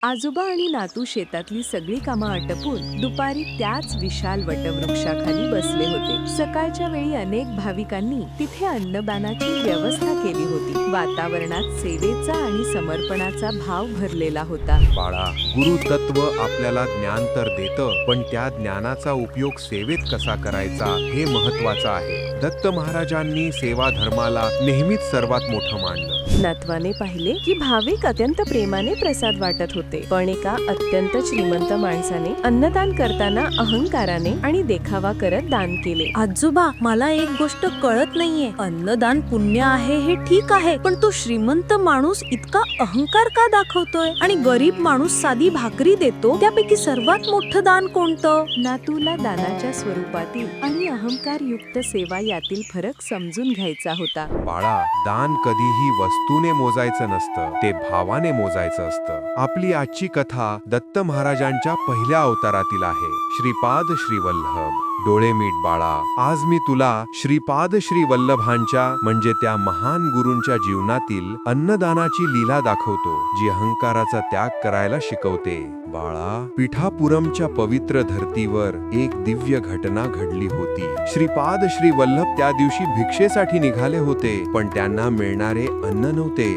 आजोबा आणि नातू शेतातली सगळी कामं आटपून दुपारी त्याच विशाल वटवृक्षाखाली बसले होते. सकाळच्या वेळी अनेक भाविकांनी तिथे अन्नदानाची व्यवस्था केली होती. वातावरणात सेवेचा आणि समर्पणाचा भाव भरलेला होता. बाळा, गुरु तत्व आपल्याला ज्ञान तर देतं, पण त्या ज्ञानाचा उपयोग सेवेत कसा करायचा हे महत्वाचं आहे. दत्त महाराजांनी सेवा धर्माला नेहमीच सर्वात मोठं मानलं. नातवाने पाहिले की भाविक अत्यंत प्रेमाने प्रसाद वाटत होते, पण एका अत्यंत श्रीमंत माणसाने अन्नदान करताना अहंकाराने आणि देखावा करत दान केले. आजोबा, मला एक गोष्ट कळत नाहीये. अन्नदान पुण्य आहे हे ठीक आहे, पण तो श्रीमंत माणूस इतका अहंकार का दाखवतोय आणि गरीब माणूस साधी भाकरी देतो, त्यापैकी सर्वात मोठं दान कोणतं? नातूला दानाच्या स्वरूपातील आणि अहंकारयुक्त सेवा यातील फरक समजून घ्यायचा होता. बाळा, दान कधीही वस्तूने मोजायचं नसतं, ते भावाने मोजायचं असतं. आपली आजची कथा दत्त महाराजांच्या पहिल्या अवतारातील आहे. श्रीपाद श्री वल्लभ. डोळे मीट बाळा, आज मी तुला श्रीपाद श्री वल्लभांच्या म्हणजे त्या महान गुरूंच्या जीवनातील अन्नदानाची लीला दाखवतो, जी अहंकाराचा त्याग करायला शिकवते. बाळा, पिठापुरमच्या पवित्र धर्तीवर एक दिव्य घटना घडली होती. श्रीपाद श्री वल्लभ त्या दिवशी भिक्षेसाठी निघाले होते, पण त्यांना मिळणारे अन्न नव्हते,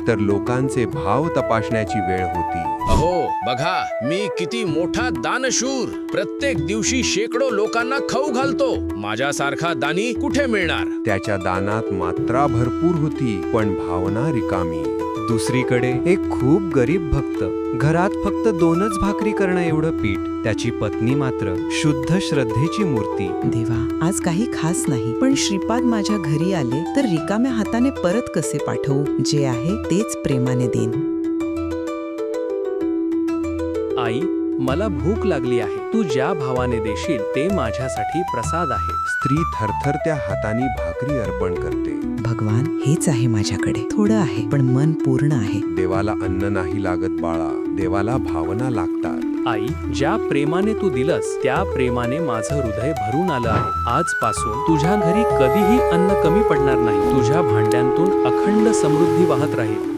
तर लोकांचे भाव तपासण्याची वेळ होती. अहो बघा, मी किती मोठा दानशूर. प्रत्येक दिवशी शेकडो लोकांना खाऊ घालतो. माझ्यासारखा दानी कुठे मिळणार? त्याच्या दानात मात्रा भरपूर होती, पण भावना रिकामी. दुसरीकडे एक खूप गरीब भक्त, घरात फक्त 2च भाकरी करणं एवढं पीठ. त्याची पत्नी मात्र शुद्ध श्रद्धेची मूर्ती. देवा, आज काही खास नाही, पण श्रीपाद माझ्या घरी आले तर रिकाम्या हाताने परत कसे पाठवू? जे आहे तेच प्रेमाने देईन. आई, मला भूक लागली आहे. तू ज्या भावाने देशील ते माझ्यासाठी प्रसाद आहे. स्त्री थरथरत्या हाताने भाकरी अर्पण करते. भगवान, हेच आहे माझ्याकडे. थोडं आहे, पण मन पूर्ण आहे. देवाला अन्न नाही लागत बाळा, देवाला भावना लागतात. आई, ज्या प्रेमाने तू दिलंस त्या प्रेमाने माझं हृदय भरून आलं आहे. आजपासून तुझ्या घरी कधीही अन्न कमी पडणार नाही. तुझ्या भांड्यांतून अखंड समृद्धी वाहत राहील.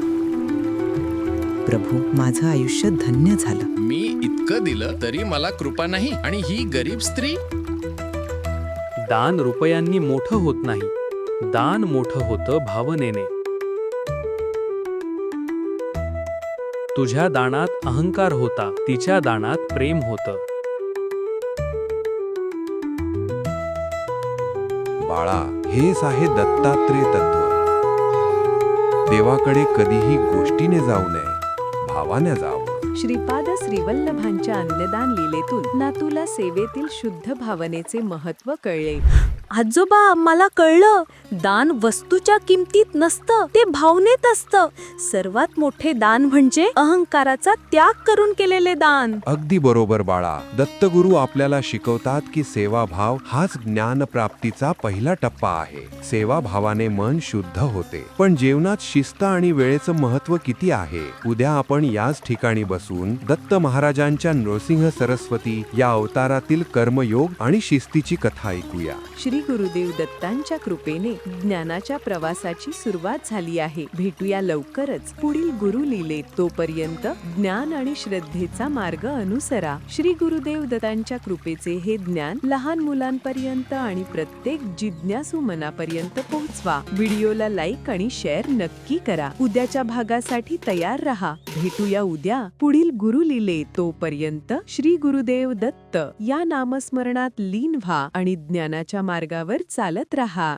प्रभू, माझं आयुष्य धन्य झालं. मी इतकं दिलं तरी मला कृपा नाही, आणि ही गरीब स्त्री? दान रुपयांनी मोठं होत नाही, दान मोठं होतं भावनेने. तुझ्या दानात अहंकार होता, तिच्या दानात प्रेम होतं. बाळा, हेच आहे दत्तात्रेय तत्व. देवाकडे कधीही गोष्टीने जाऊ नये, भावाने जावं. श्रीपाद श्रीवल्लभांच्या अन्नदान लीलेतून नातूला सेवेतील शुद्ध भावनेचे महत्त्व कळले. आजोबा, मला कळलं. दान वस्तूच्या किमतीत नसतं, ते भावनेत असतं. सर्वात मोठे दान म्हणजे अहंकाराचा त्याग करून केलेले दान. अगदी बरोबर बाळा. दत्तगुरु आपल्याला शिकवतात की सेवाभाव हाच ज्ञानप्राप्तीचा पहिला टप्पा आहे. सेवाभावाने मन शुद्ध होते. पण जीवनात शिस्त आणि वेळेचं महत्त्व किती आहे? उद्या आपण याच ठिकाणी बसून दत्त महाराजांच्या नृसिंह सरस्वती या अवतारातील कर्मयोग आणि शिस्तीची कथा ऐकूया. श्री गुरुदेव दत्तांच्या कृपेने ज्ञानाच्या प्रवासाची सुरुवात झाली आहे. भेटूया लवकरच पुढील गुरु लीलेत. तोपर्यंत ज्ञान आणि श्रद्धेचा मार्ग अनुसरा. श्री गुरुदेव दत्तांच्या कृपेचे हे ज्ञान लहान मुलांपर्यंत आणि प्रत्येक जिज्ञासू मनापर्यंत पोहोचवा. व्हिडिओला लाईक आणि शेअर नक्की करा. उद्याच्या भागासाठी तयार रहा. भेटूया उद्या पुढील गुरु लीलेत. तोपर्यंत श्री गुरुदेव दत्त या नामस्मरणात लीन व्हा आणि ज्ञानाच्या मार्गावर चालत रहा.